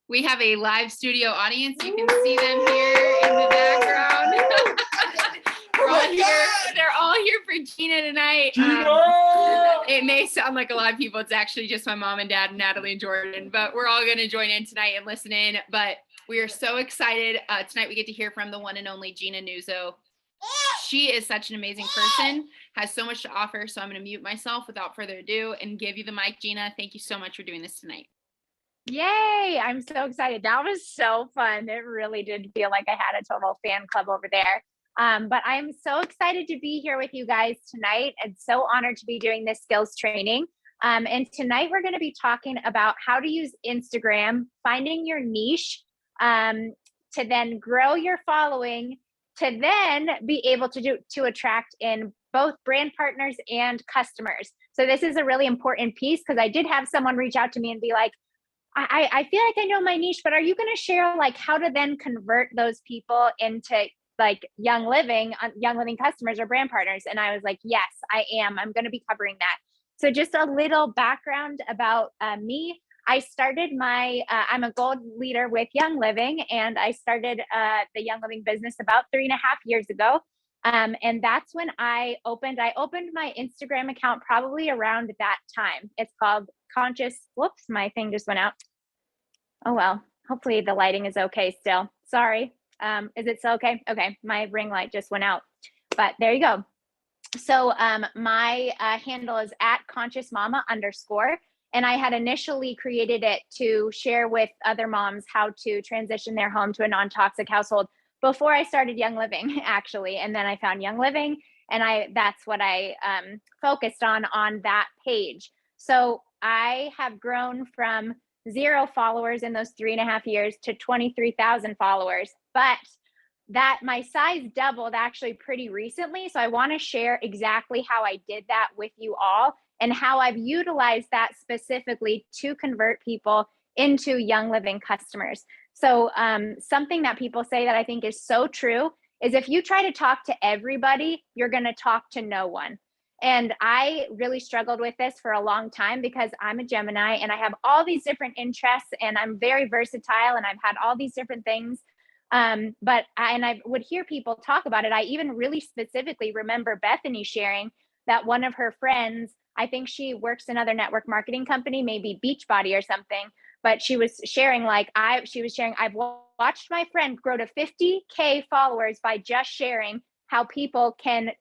We have a live studio audience. You can see them here in the background. They're all here for Gina tonight. It may sound like a lot of people. It's actually just my mom and dad, Natalie and Jordan, but we're all going to join in tonight and listen in. But we are so excited. Tonight we get to hear from the one and only Gina Nuzzo. She is such an amazing person, has so much to offer. So I'm going to mute myself without further ado and give you the mic, Gina. Thank you so much for doing this tonight. Yay. I'm so excited. That was so fun. It really did feel like I had a total fan club over there. But I'm so excited to be here with you guys tonight and so honored to be doing this skills training. And tonight we're going to be talking about how to use Instagram, finding your niche, to then grow your following, to then be able to attract in both brand partners and customers. So this is a really important piece because I did have someone reach out to me and be like, I feel like I know my niche, but are you going to share like how to then convert those people into like young living customers or brand partners? And I was like, yes, I am. I'm going to be covering that. So just a little background about me. I started I'm a gold leader with Young Living, and I started the Young Living business about 3.5 years ago. And that's when I opened my Instagram account probably around that time. It's called whoops, my thing just went out. Oh, well, hopefully the lighting is okay still. Sorry. Is it still okay? Okay. My ring light just went out, but there you go. So my handle is @consciousmama_. And I had initially created it to share with other moms how to transition their home to a non-toxic household before I started Young Living, actually. And then I found Young Living, and that's what I focused on that page. So I have grown from 0 followers in those 3.5 years to 23,000 followers, but that my size doubled actually pretty recently. So I want to share exactly how I did that with you all and how I've utilized that specifically to convert people into Young Living customers. So something that people say that I think is so true is if you try to talk to everybody, you're going to talk to no one. And I really struggled with this for a long time because I'm a Gemini and I have all these different interests and I'm very versatile and I've had all these different things. But I would hear people talk about it. I even really specifically remember Bethany sharing that one of her friends, I think she works in another network marketing company, maybe Beachbody or something, but she was sharing I've watched my friend grow to 50K followers by just sharing how people can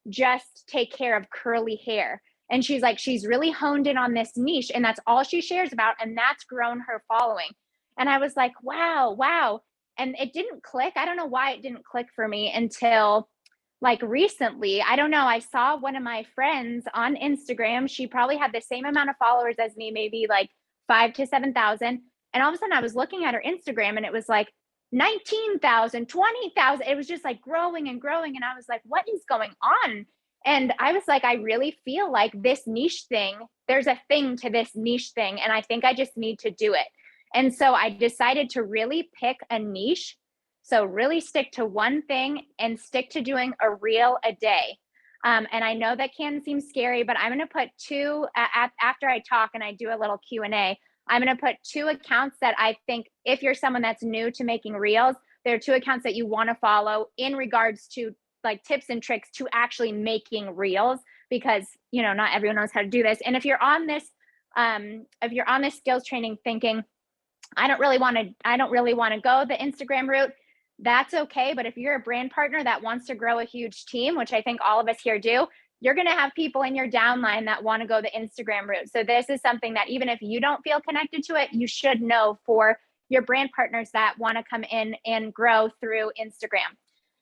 just take care of curly hair. And she's like, she's really honed in on this niche and that's all she shares about. And that's grown her following. And I was like, wow. And it didn't click. I don't know why it didn't click for me until like recently. I don't know. I saw one of my friends on Instagram. She probably had the same amount of followers as me, maybe like 5,000 to 7,000. And all of a sudden I was looking at her Instagram and it was like 19,000, 20,000. It was just like growing and growing. And I was like, what is going on? And I was like, I really feel like this niche thing, there's a thing to this niche thing. And I think I just need to do it. And so I decided to really pick a niche. So really stick to one thing and stick to doing a reel a day. And I know that can seem scary, but I'm going to put after I talk and I do a little Q&A, I'm going to put 2 accounts that I think if you're someone that's new to making reels, there are 2 accounts that you want to follow in regards to like tips and tricks to actually making reels, because, you know, not everyone knows how to do this. And if you're on this skills training thinking, I don't really want to go the Instagram route, that's okay. But if you're a brand partner that wants to grow a huge team, which I think all of us here do, you're going to have people in your downline that want to go the Instagram route. So this is something that even if you don't feel connected to it, you should know for your brand partners that want to come in and grow through Instagram.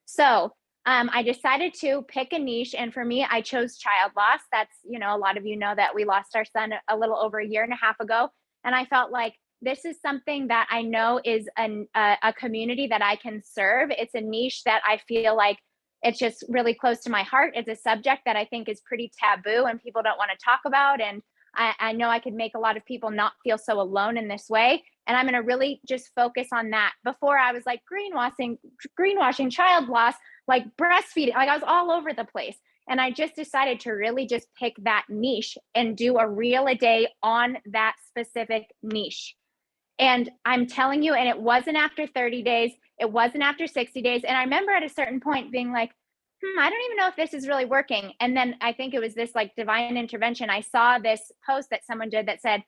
So I decided to pick a niche. And for me, I chose child loss. That's, you know, a lot of you know that we lost our son a little over 1.5 years ago. And I felt like this is something that I know is a community that I can serve. It's a niche that I feel like it's just really close to my heart. It's a subject that I think is pretty taboo and people don't want to talk about. And I know I could make a lot of people not feel so alone in this way. And I'm going to really just focus on that. Before I was like greenwashing child loss, like breastfeeding, like I was all over the place. And I just decided to really just pick that niche and do a reel a day on that specific niche. And I'm telling you, and it wasn't after 30 days, it wasn't after 60 days. And I remember at a certain point being like, I don't even know if this is really working. And then I think it was this like divine intervention. I saw this post that someone did that said,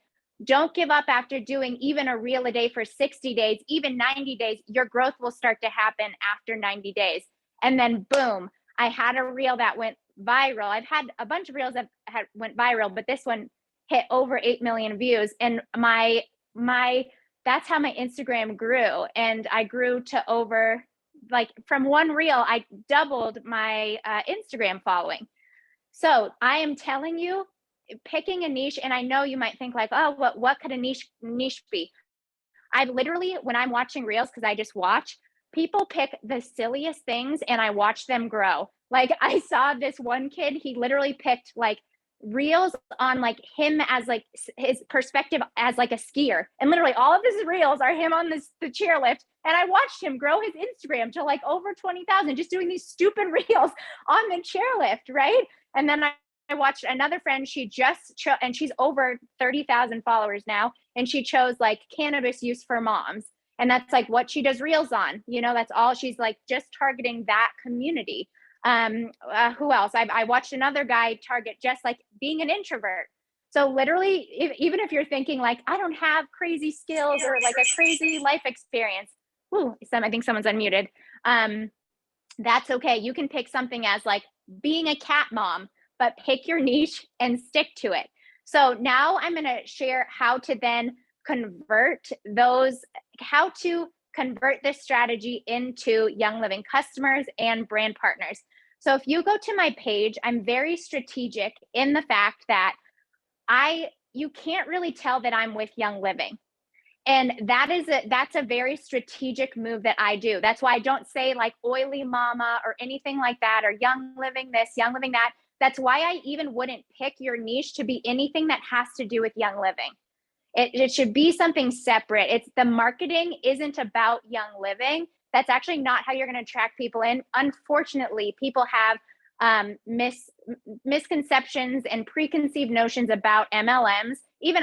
don't give up after doing even a reel a day for 60 days, even 90 days. Your growth will start to happen after 90 days. And then boom, I had a reel that went viral. I've had a bunch of reels that went viral, but this one hit over 8 million views. And my that's how my Instagram grew. And I grew to over, like, from one reel, I doubled my Instagram following. So I am telling you, picking a niche, and I know you might think like, oh, what could a niche be? I literally, when I'm watching reels, because I just watch, people pick the silliest things and I watch them grow. Like I saw this one kid, he literally picked like reels on like him as like his perspective as like a skier. And literally all of his reels are him on the chairlift. And I watched him grow his Instagram to like over 20,000 just doing these stupid reels on the chairlift, right? And then I watched another friend, she just and she's over 30,000 followers now, and she chose like cannabis use for moms. And that's like what she does reels on, you know, that's all. She's like just targeting that community. Who else? I watched another guy target just like being an introvert. So literally, even if you're thinking like, I don't have crazy skills or like a crazy life experience, I think someone's unmuted. That's okay. You can pick something as like being a cat mom, but pick your niche and stick to it. So now I'm going to share how to then convert this strategy into Young Living customers and brand partners. So if you go to my page, I'm very strategic in the fact that you can't really tell that I'm with Young Living. And that's a very strategic move that I do. That's why I don't say like oily mama or anything like that, or Young Living this, Young Living that. That's why I even wouldn't pick your niche to be anything that has to do with Young Living. It should be something separate. It's the marketing isn't about Young Living. That's actually not how you're going to attract people in. Unfortunately, people have misconceptions and preconceived notions about MLMs. Even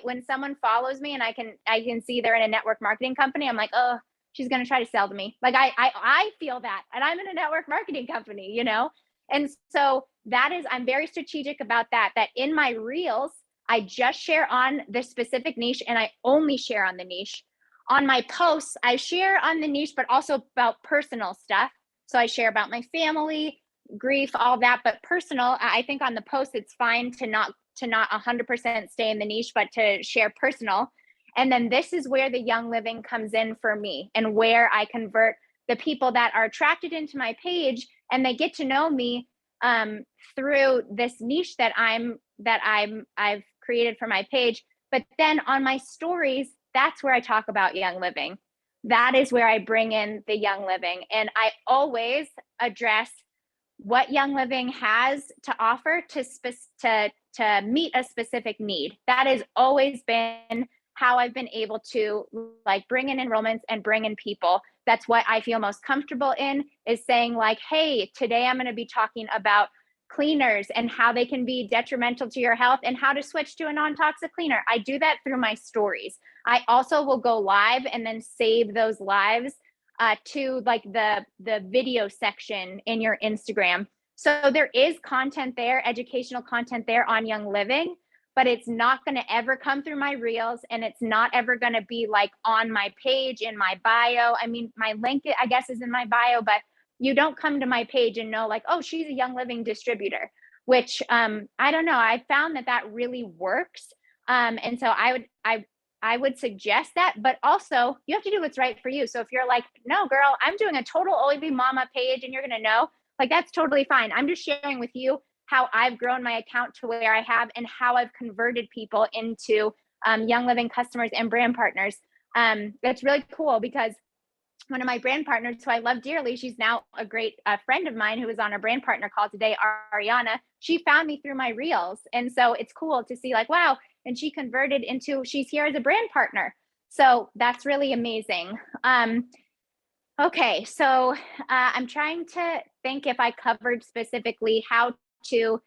when someone follows me and I can see they're in a network marketing company, I'm like, oh, she's going to try to sell to me. Like I feel that, and I'm in a network marketing company, you know? And so I'm very strategic about that in my reels, I just share on the specific niche, and I only share on the niche. On my posts, I share on the niche, but also about personal stuff. So I share about my family, grief, all that, but personal. I think on the post, it's fine to not 100% stay in the niche, but to share personal. And then this is where the Young Living comes in for me, and where I convert the people that are attracted into my page, and they get to know me through this niche that I've created for my page. But then on my stories, that's where I talk about Young Living. That is where I bring in the Young Living, and I always address what Young Living has to offer to meet a specific need. That has always been how I've been able to like bring in enrollments and bring in people. That's what I feel most comfortable in, is saying like, hey, today I'm going to be talking about cleaners and how they can be detrimental to your health and how to switch to a non-toxic cleaner. I do that through my stories. I also will go live and then save those lives to like the video section in your Instagram. So there is content there, educational content there on Young Living, but it's not going to ever come through my reels, and it's not ever going to be like on my page in my bio. I mean, my link, I guess, is in my bio, but you don't come to my page and know like, oh, she's a Young Living distributor, which I don't know. I found that really works. And so I would suggest that, but also you have to do what's right for you. So if you're like, no, girl, I'm doing a total oily mama page and you're going to know, like, that's totally fine. I'm just sharing with you how I've grown my account to where I have, and how I've converted people into Young Living customers and brand partners. That's really cool, because one of my brand partners, who I love dearly, she's now a great friend of mine who was on our brand partner call today, Ariana. She found me through my reels. And so it's cool to see like, wow, and she converted into, she's here as a brand partner. So that's really amazing. Okay, so I'm trying to think if I covered specifically how to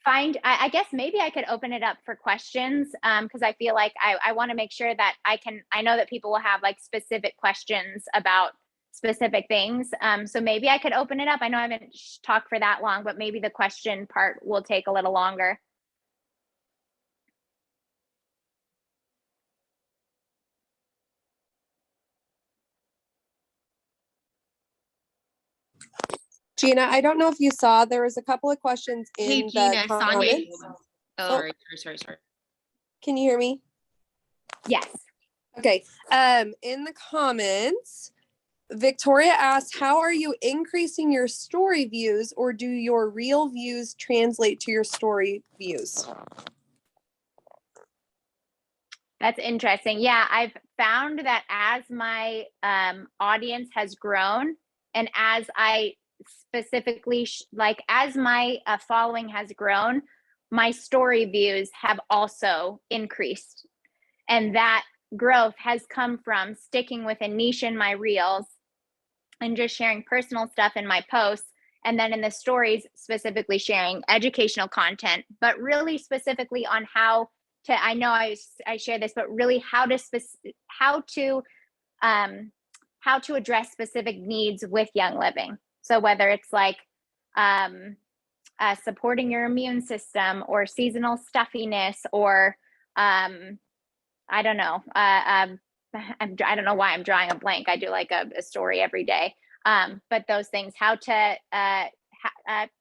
I guess maybe I could open it up for questions, because I feel like I want to make sure that I know that people will have like specific questions about specific things. So maybe I could open it up. I know I haven't talked for that long, but maybe the question part will take a little longer. Gina, I don't know if you saw, there was a couple of questions in Gina, the comments. Sorry. Can you hear me? Yes. Okay. In the comments, Victoria asked, how are you increasing your story views, or do your real views translate to your story views? That's interesting. Yeah, I've found that as my audience has grown, and as I specifically as my following has grown, my story views have also increased. And that growth has come from sticking with a niche in my reels and just sharing personal stuff in my posts. And then in the stories, specifically sharing educational content, but really specifically on how to, I know I share this, but really how to address specific needs with Young Living. So whether it's like supporting your immune system, or seasonal stuffiness, or I don't know. I don't know why I'm drawing a blank. I do like a story every day. But those things, how to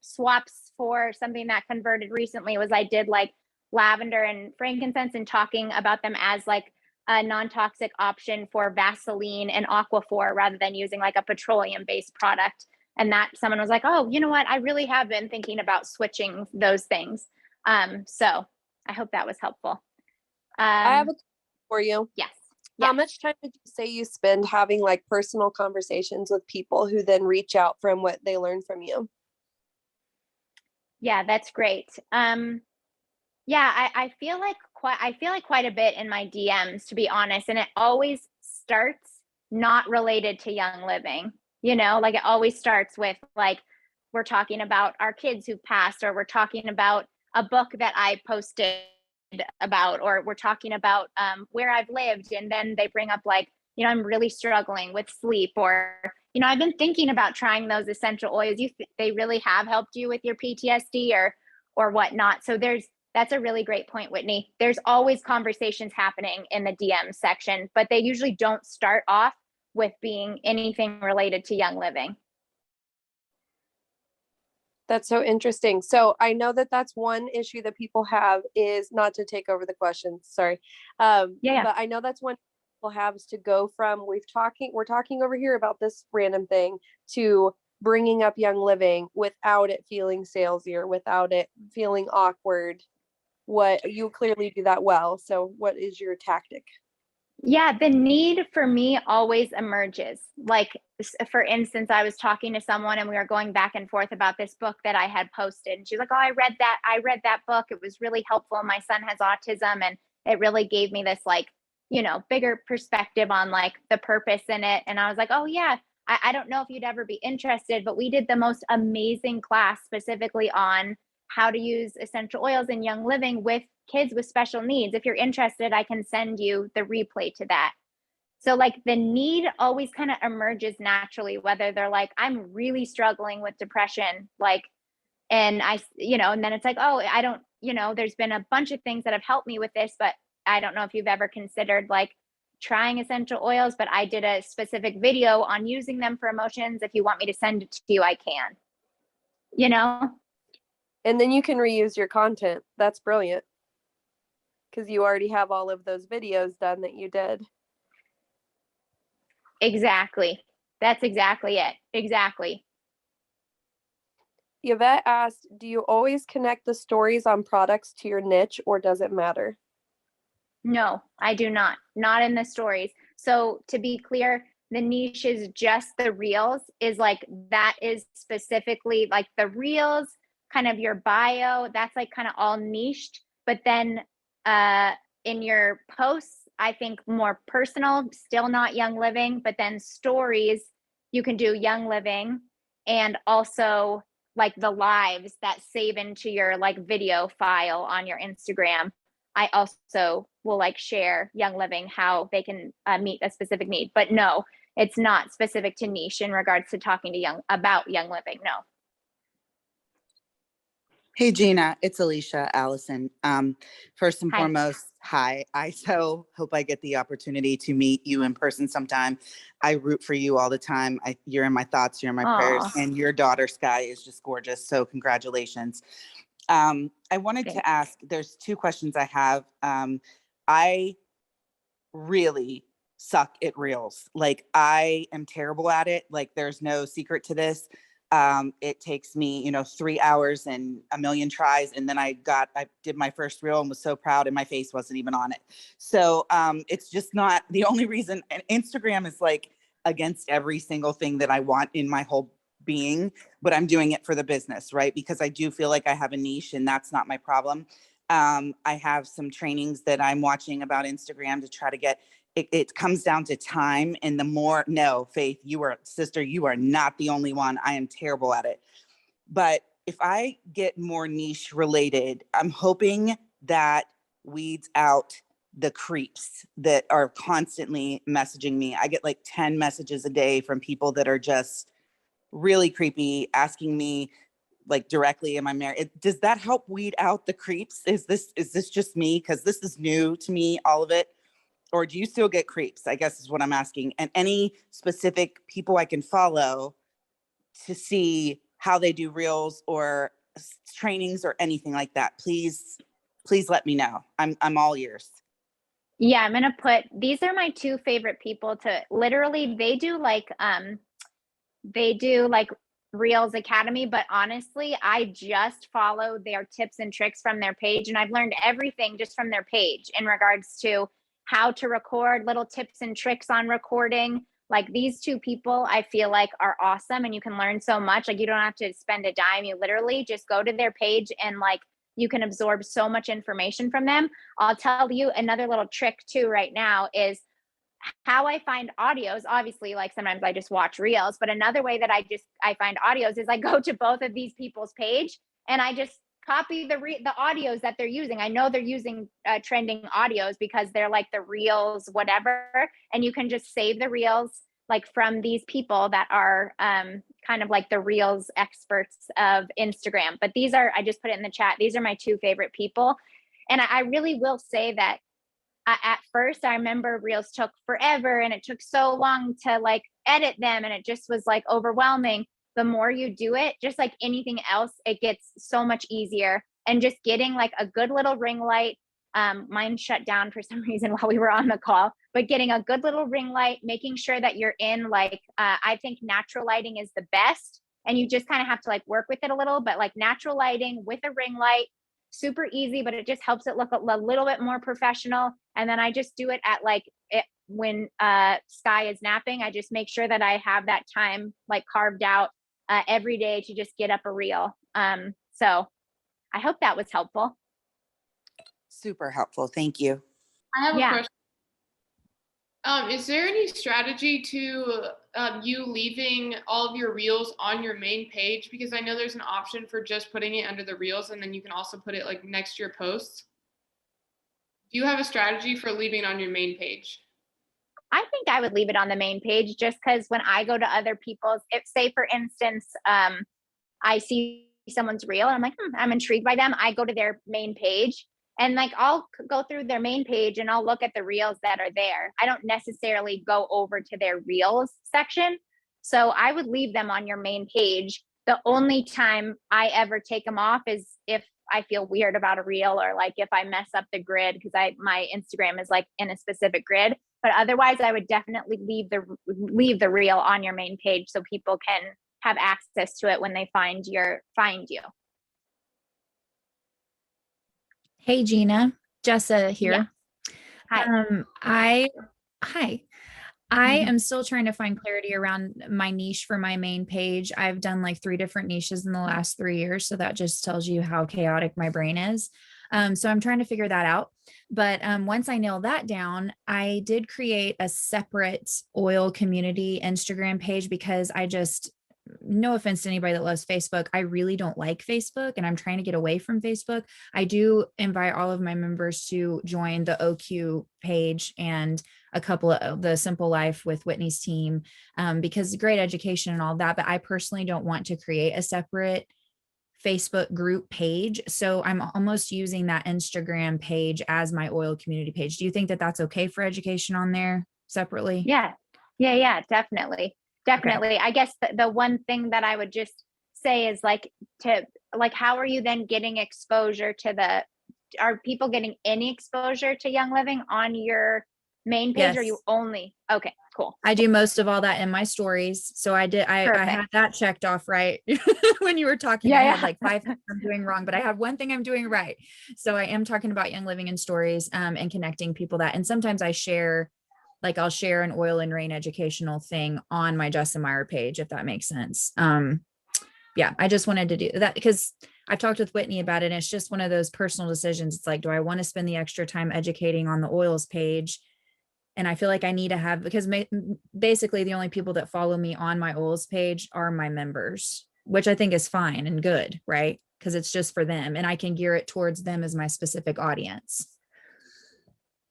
swaps for something that converted recently was I did like lavender and frankincense, and talking about them as like a non-toxic option for Vaseline and Aquaphor, rather than using like a petroleum-based product. And that someone was like, oh, you know what? I really have been thinking about switching those things. So I hope that was helpful. I have a question for you. Yes. How much time did you say you spend having like personal conversations with people who then reach out from what they learn from you? Yeah, that's great. Yeah, I feel like quite a bit in my DMs, to be honest, and it always starts not related to Young Living. Like it always starts with like we're talking about our kids who've passed, or we're talking about a book that I posted about, or we're talking about where I've lived, and then they bring up like, I'm really struggling with sleep, or I've been thinking about trying those essential oils. They really have helped you with your PTSD or whatnot. So that's a really great point, Whitney. There's always conversations happening in the DM section, but they usually don't start off with being anything related to Young Living. That's so interesting. So I know that that's one issue that people have, is not to take over the questions. Sorry. Yeah. But I know that's one people have, is to go from we're talking over here about this random thing, to bringing up Young Living without it feeling salesy or without it feeling awkward. What you clearly do that well. So what is your tactic? Yeah, the need for me always emerges. Like, for instance, I was talking to someone and we were going back and forth about this book that I had posted. And she's like, oh, I read that book. It was really helpful. My son has autism, and it really gave me this like, bigger perspective on like the purpose in it. And I was like, oh yeah, I don't know if you'd ever be interested, but we did the most amazing class specifically on how to use essential oils in Young Living with kids with special needs. If you're interested, I can send you the replay to that. So like the need always kind of emerges naturally, whether they're like, I'm really struggling with depression, like, and and then it's like, oh, I don't, there's been a bunch of things that have helped me with this, but I don't know if you've ever considered like trying essential oils, but I did a specific video on using them for emotions. If you want me to send it to you, I can, And then you can reuse your content. That's brilliant, because you already have all of those videos done that you did. Exactly. That's exactly it. Exactly. Yvette asked, do you always connect the stories on products to your niche, or does it matter? No, I do not. Not in the stories. So to be clear, the niche is just the reels, is like, that is specifically like the reels, kind of your bio, that's like kind of all niched. But then in your posts, I think more personal, still not Young Living, but then stories, you can do Young Living, and also like the lives that save into your like video file on your Instagram, I also will like share Young Living how they can meet a specific need. But no, it's not specific to niche in regards to talking to about Young Living. No. Hey, Gina, it's Alicia Allison. First and Hi. foremost, hi. I so hope I get the opportunity to meet you in person sometime. I root for you all the time. You're in my thoughts, you're in my prayers, and your daughter, Sky, is just gorgeous. So congratulations. I wanted to ask, there's two questions I have. I really suck at reels. Like, I am terrible at it. Like, there's no secret to this. It takes me, 3 hours and a million tries. And then I did my first reel and was so proud and my face wasn't even on it. So it's just not the only reason. And Instagram is like against every single thing that I want in my whole being, but I'm doing it for the business, right? Because I do feel like I have a niche and that's not my problem. I have some trainings that I'm watching about Instagram to try to get it comes down to time. And the more, no, Faith, you are not the only one. I am terrible at it. But if I get more niche related, I'm hoping that weeds out the creeps that are constantly messaging me. I get like 10 messages a day from people that are just really creepy, asking me like directly, am I married? Does that help weed out the creeps? Is this just me? Because this is new to me, all of it. Or do you still get creeps? I guess is what I'm asking. And any specific people I can follow to see how they do reels or trainings or anything like that. Please let me know. I'm all ears. Yeah, I'm gonna put, these are my two favorite people to literally, they do like Reels Academy, but honestly, I just follow their tips and tricks from their page, and I've learned everything just from their page in regards to how to record, little tips and tricks on recording. Like, these two people I feel like are awesome, and you can learn so much. Like, you don't have to spend a dime. You literally just go to their page and like you can absorb so much information from them. I'll tell you another little trick too right now is how I find audios. Obviously, like sometimes I just watch reels, but another way that I find audios is I go to both of these people's page and I just copy the audios that they're using. I know they're using trending audios because they're like the reels, whatever, and you can just save the reels like from these people that are kind of like the reels experts of Instagram. But these are, I just put it in the chat, these are my two favorite people. And I really will say that at first I remember reels took forever and it took so long to like edit them and it just was like overwhelming. The more you do it, just like anything else, it gets so much easier. And just getting like a good little ring light, mine shut down for some reason while we were on the call, but getting a good little ring light, making sure that you're in like, I think natural lighting is the best. And you just kind of have to like work with it a little, but like natural lighting with a ring light, super easy, but it just helps it look a little bit more professional. And then I just do it at like when Sky is napping. I just make sure that I have that time like carved out every day to just get up a reel. So I hope that was helpful. Super helpful. Thank you. I have a question. Is there any strategy to you leaving all of your reels on your main page? Because I know there's an option for just putting it under the reels, and then you can also put it like next to your posts. Do you have a strategy for leaving it on your main page? I think I would leave it on the main page just because when I go to other people's, if say for instance, I see someone's reel and I'm like, I'm intrigued by them. I go to their main page and like I'll go through their main page and I'll look at the reels that are there. I don't necessarily go over to their reels section. So I would leave them on your main page. The only time I ever take them off is if I feel weird about a reel or like if I mess up the grid because my Instagram is like in a specific grid. But otherwise, I would definitely leave the reel on your main page so people can have access to it when they find you. Hey, Gina, Jessa here. Yeah. Hi. I am still trying to find clarity around my niche for my main page. I've done like 3 different niches in the last 3 years. So that just tells you how chaotic my brain is. So I'm trying to figure that out. But once I nail that down, I did create a separate oil community Instagram page because no offense to anybody that loves Facebook, I really don't like Facebook and I'm trying to get away from Facebook. I do invite all of my members to join the OQ page and a couple of the Simple Life with Whitney's team, because great education and all that. But I personally don't want to create a separate Facebook group page. So I'm almost using that Instagram page as my oil community page. Do you think that that's okay for education on there separately? Yeah. Definitely. Okay. I guess the one thing that I would just say is how are you then getting exposure to are people getting any exposure to Young Living on your main page? Yes. Or you only, okay, cool. I do most of all that in my stories. So I had that checked off right when you were talking. I had like 5 things I'm doing wrong, but I have one thing I'm doing right. So I am talking about Young Living in stories, and connecting people and sometimes I share, like I'll share an oil and rain educational thing on my Justin Meyer page, if that makes sense. I just wanted to do that because I've talked with Whitney about it. And it's just one of those personal decisions. It's like, do I want to spend the extra time educating on the oils page? And I feel like I need to have, because basically the only people that follow me on my oils page are my members, which I think is fine and good, right? Because it's just for them and I can gear it towards them as my specific audience.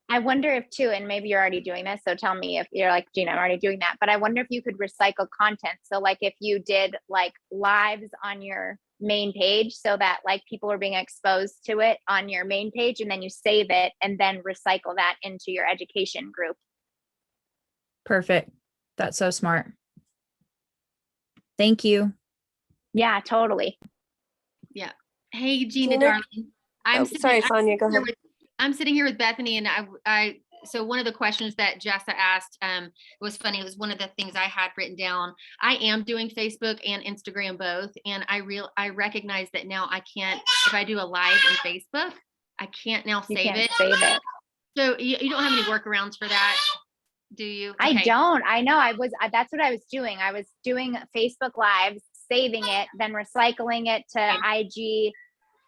I wonder if too, and maybe you're already doing this, so tell me if you're like, Gina, I'm already doing that, but I wonder if you could recycle content. So like if you did like lives on your main page so that like people are being exposed to it on your main page and then you save it and then recycle that into your education group. Perfect. That's so smart. Thank you. Yeah, totally. Yeah. Hey, Gina. Darling. Sorry, Sonia, go ahead. I'm sitting here with Bethany and so one of the questions that Jessa asked, it was funny. It was one of the things I had written down. I am doing Facebook and Instagram both. And I recognize that now I can't, if I do a live in Facebook, I can't now save it. So you don't have any workarounds for that, do you? Okay. I don't. I know that's what I was doing. I was doing Facebook lives, saving it, then recycling it to IG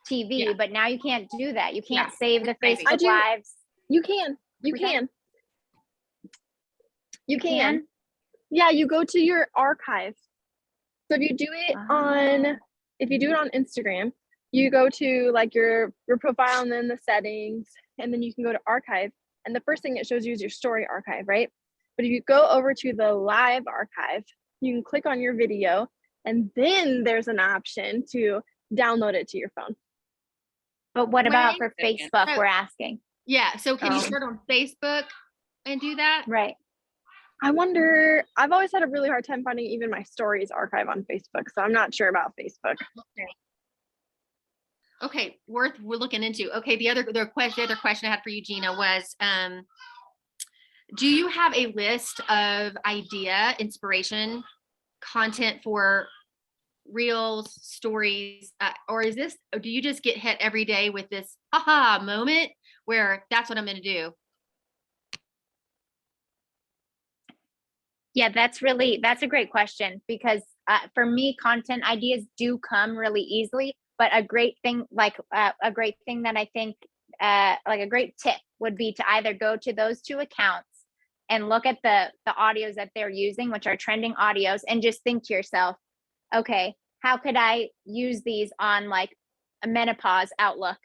TV, but now you can't do that. You can't save the Facebook lives. You can. Yeah, you go to your archive. So if you do it on Instagram, you go to like your profile and then the settings, and then you can go to archive. And the first thing it shows you is your story archive, right? But if you go over to the live archive, you can click on your video, and then there's an option to download it to your phone. But what about for Facebook, we're asking? Yeah, so can you start on Facebook and do that? Right. I wonder, I've always had a really hard time finding even my stories archive on Facebook, so I'm not sure about Facebook. Okay, we're looking into. Okay, the other question I had for you, Gina, was do you have a list of inspiration, content for reels, stories, or do you just get hit every day with this aha moment where that's what I'm going to do? Yeah, that's a great question, because for me, content ideas do come really easily, but a great thing that I think like a great tip would be to either go to those 2 accounts and look at the audios that they're using, which are trending audios, and just think to yourself, okay, how could I use these on like a menopause outlook?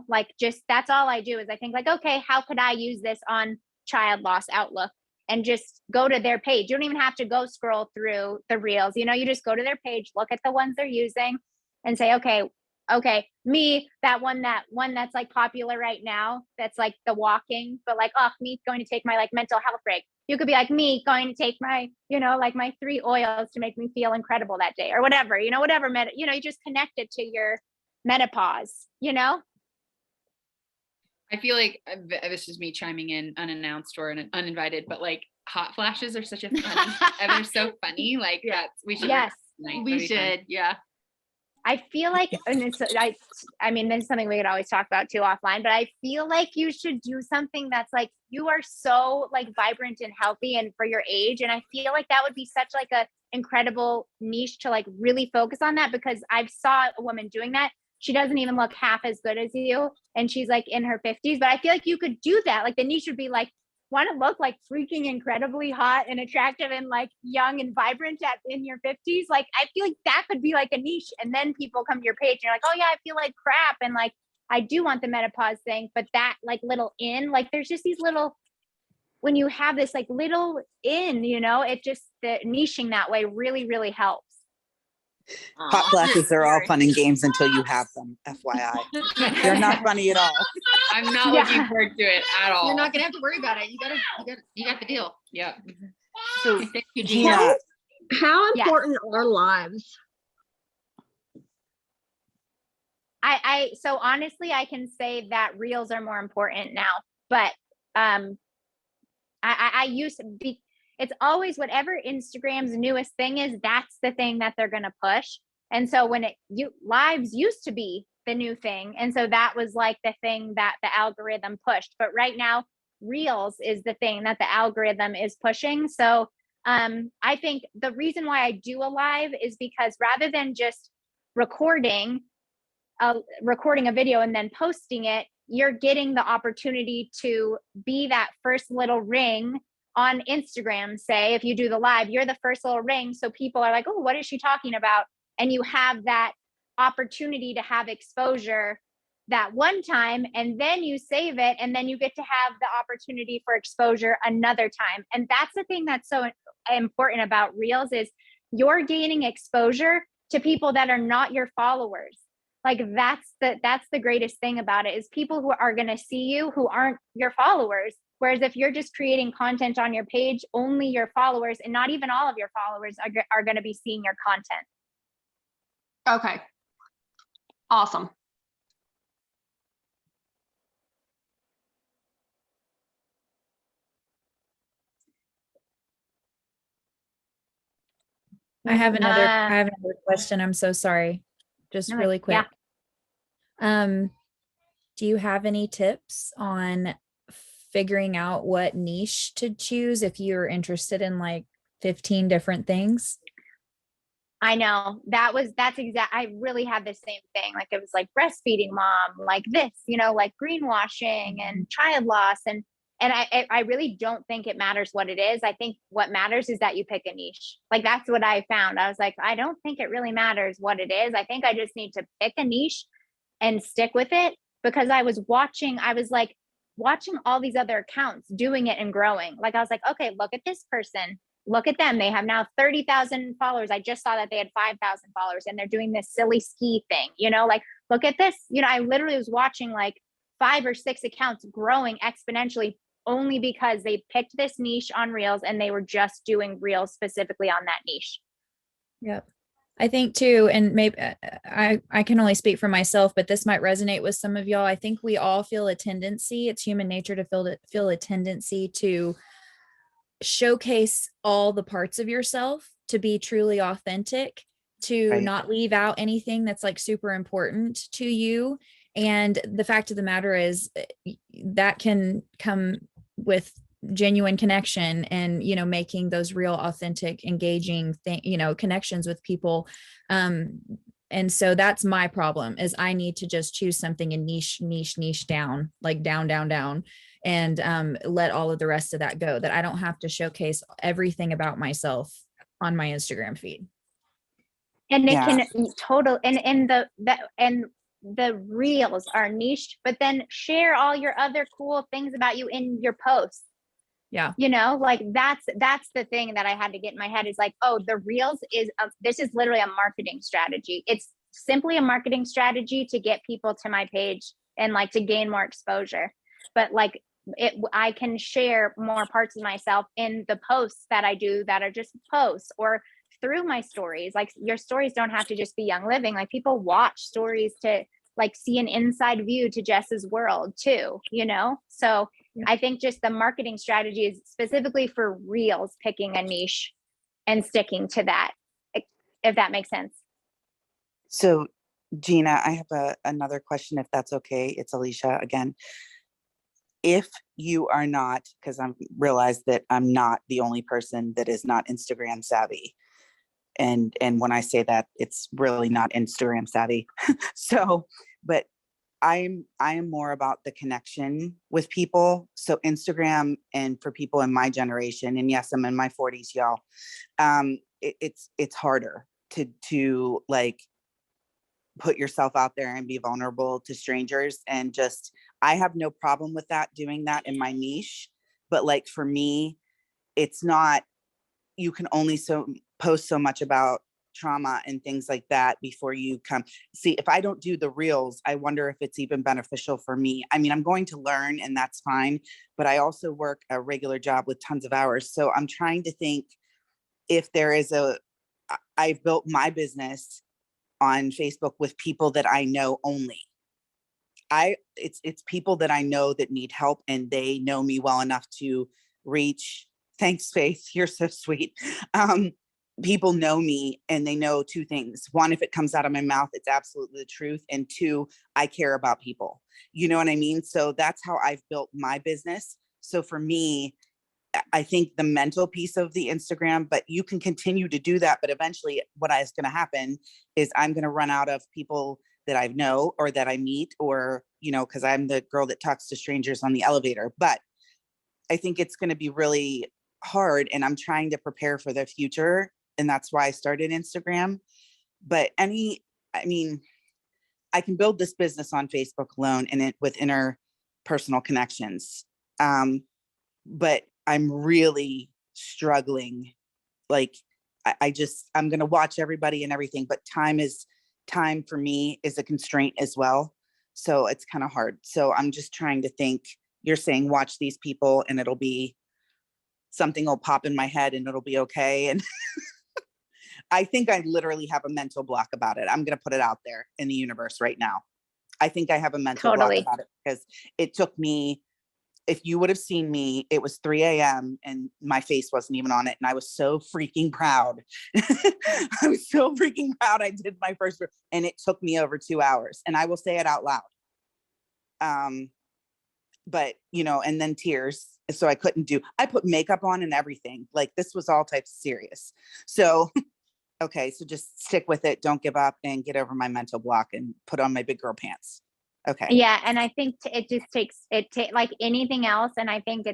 Like just, that's all I do is I think like, okay, how could I use this on child loss outlook? And just go to their page. You don't even have to go scroll through the reels. You just go to their page, look at the ones they're using and say, okay, me, that one that's like popular right now, that's like the walking, but like, me going to take my like mental health break. You could be like me going to take my, like my 3 oils to make me feel incredible that day or whatever, whatever, you just connect it to your menopause, I feel like this is me chiming in unannounced or uninvited, but like hot flashes are such a funny, they're so funny. Like we should. Yes, we should. Yeah. I feel like, and this is something we could always talk about too offline, but I feel like you should do something that's like, you are so like vibrant and healthy and for your age. And I feel like that would be such like a incredible niche to like really focus on that, because I've saw a woman doing that. She doesn't even look half as good as you. And she's like in her 50s, but I feel like you could do that. Like the niche would be like want to look like freaking incredibly hot and attractive and like young and vibrant in your 50s, like I feel like that could be like a niche. And then people come to your page and you're like, oh yeah, I feel like crap, and like I do want the menopause thing, but that like little in, like there's just these little, when you have this like little in, it just, the niching that way really, really helps. Hot flashes are all fun and games until you have them, FYI. They're not funny at all. I'm not looking forward to it at all. You're not gonna have to worry about it. You got the deal. Yeah. So Thank you, Gina, Gina. How important are lives? So honestly, I can say that reels are more important now, but I used to be, it's always whatever Instagram's newest thing is, that's the thing that they're going to push. And so when lives used to be the new thing. And so that was like the thing that the algorithm pushed. But right now, reels is the thing that the algorithm is pushing. So I think the reason why I do a live is because rather than just recording a video and then posting it, you're getting the opportunity to be that first little ring on Instagram. Say, if you do the live, you're the first little ring. So people are like, oh, what is she talking about? And you have that opportunity to have exposure that one time, and then you save it, and then you get to have the opportunity for exposure another time. And that's the thing that's so important about reels, is you're gaining exposure to people that are not your followers. Like that's the greatest thing about it, is people who are going to see you who aren't your followers. Whereas if you're just creating content on your page, only your followers, and not even all of your followers, are going to be seeing your content. Okay. Awesome. I have another question. I'm so sorry. Just really quick. Yeah. Do you have any tips on figuring out what niche to choose if you're interested in like 15 different things? I know that's exact. I really had the same thing. Like it was like breastfeeding mom, like this, like greenwashing and child loss. And I really don't think it matters what it is. I think what matters is that you pick a niche. Like that's what I found. I was like, I don't think it really matters what it is. I think I just need to pick a niche and stick with it, because I was watching all these other accounts doing it and growing. Like I was like, okay, look at this person. Look at them. They have now 30,000 followers. I just saw that they had 5,000 followers and they're doing this silly ski thing, like, look at this. I literally was watching like 5 or 6 accounts growing exponentially only because they picked this niche on reels and they were just doing reels specifically on that niche. Yep. I think too, and maybe I can only speak for myself, but this might resonate with some of y'all. I think we all feel a tendency, it's human nature to feel a tendency to showcase all the parts of yourself, to be truly authentic, to not leave out anything that's like super important to you. And the fact of the matter is that can come with genuine connection and, making those real, authentic, engaging connections with people. And so that's my problem, is I need to just choose something and niche down, like down, and let all of the rest of that go, that I don't have to showcase everything about myself on my Instagram feed. And it can and the reels are niched, but then share all your other cool things about you in your posts. Yeah. Like that's the thing that I had to get in my head, is like, oh, the reels this is literally a marketing strategy. It's simply a marketing strategy to get people to my page and like to gain more exposure. But like I can share more parts of myself in the posts that I do that are just posts, or through my stories. Like your stories don't have to just be Young Living. Like people watch stories to like see an inside view to Jess's world too, So yeah. I think just the marketing strategy is specifically for reels, picking a niche and sticking to that, if that makes sense. So Gina, I have another question, if that's okay. It's Alicia again. If you are not, because I realize that I'm not the only person that is not Instagram savvy. And when I say that, it's really not Instagram savvy. So, but I am more about the connection with people. So Instagram, and for people in my generation, and yes, I'm in my 40s, y'all. It's harder to like put yourself out there and be vulnerable to strangers, and just, I have no problem with that, doing that in my niche. But like for me, it's not, you can only post so much about trauma and things like that before you come. See, if I don't do the reels, I wonder if it's even beneficial for me. I mean, I'm going to learn, and that's fine, but I also work a regular job with tons of hours. So I'm trying to think if there is I've built my business on Facebook with people that I know only. It's people that I know that need help, and they know me well enough to reach. Thanks, Faith. You're so sweet. People know me, and they know two things. One, if it comes out of my mouth, it's absolutely the truth. And two, I care about people. You know what I mean? So that's how I've built my business. So for me, I think the mental piece of the Instagram, but you can continue to do that. But eventually what is going to happen is I'm going to run out of people that I know or that I meet, or, you know, because I'm the girl that talks to strangers on the elevator. But I think it's going to be really hard, and I'm trying to prepare for the future. And that's why I started Instagram. But I mean, I can build this business on Facebook alone, and it with interpersonal connections. But I'm really struggling. Like, I'm going to watch everybody and everything, but time for me is a constraint as well. So it's kind of hard. So I'm just trying to think. You're saying watch these people, and it'll be, something will pop in my head, and it'll be okay. And I think I literally have a mental block about it. I'm going to put it out there in the universe right now. I think I have a mental block about it, because it took me, if you would have seen me, it was 3 a.m. and my face wasn't even on it. And I was so freaking proud. I was so freaking proud. I did my first, and it took me over 2 hours, and I will say it out loud. But, you know, and then tears. So I put makeup on and everything. Like, this was all types of serious. So, okay. So just stick with it. Don't give up, and get over my mental block, and put on my big girl pants. Okay. Yeah. And I think it just takes like anything else. And I think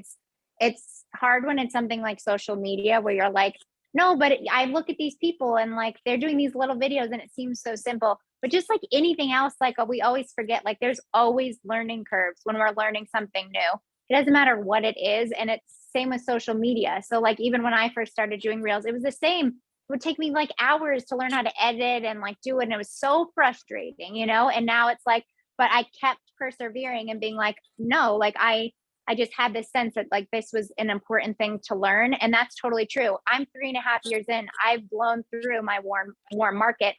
it's hard when it's something like social media where you're like, no, but I look at these people and like, they're doing these little videos and it seems so simple, but just like anything else, like we always forget, like there's always learning curves when we're learning something new. It doesn't matter what it is. And it's same with social media. So like, even when I first started doing reels, it was the same. It would take me like hours to learn how to edit and like do it. And it was so frustrating, you know? And now it's like, but I kept persevering and being like, no, like I just had this sense that like this was an important thing to learn. And that's totally true. I'm 3.5 years in. I've blown through my warm market.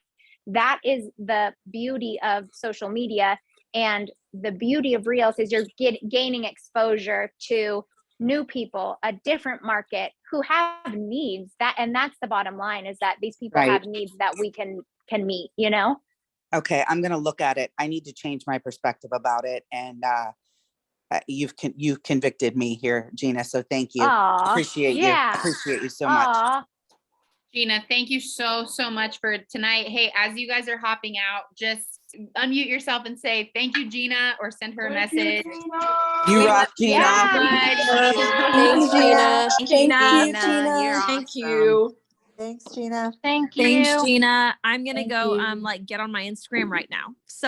That is the beauty of social media. And the beauty of reels is you're gaining exposure to new people, a different market who have needs, and that's the bottom line, is that these people have needs that we can meet, you know? Okay, I'm going to look at it. I need to change my perspective about it. And you've convicted me here, Gina. So thank you. Appreciate you. Appreciate you so much. Gina, thank you so much for tonight. Hey, as you guys are hopping out, just unmute yourself and say thank you, Gina, or send her a message. You rock, Gina. Thanks, Gina. Thank you, Gina. You're awesome. Thank you. Thanks, Gina. Thank you. Thanks, Gina. I'm gonna Thank go you. like get on my Instagram right now. So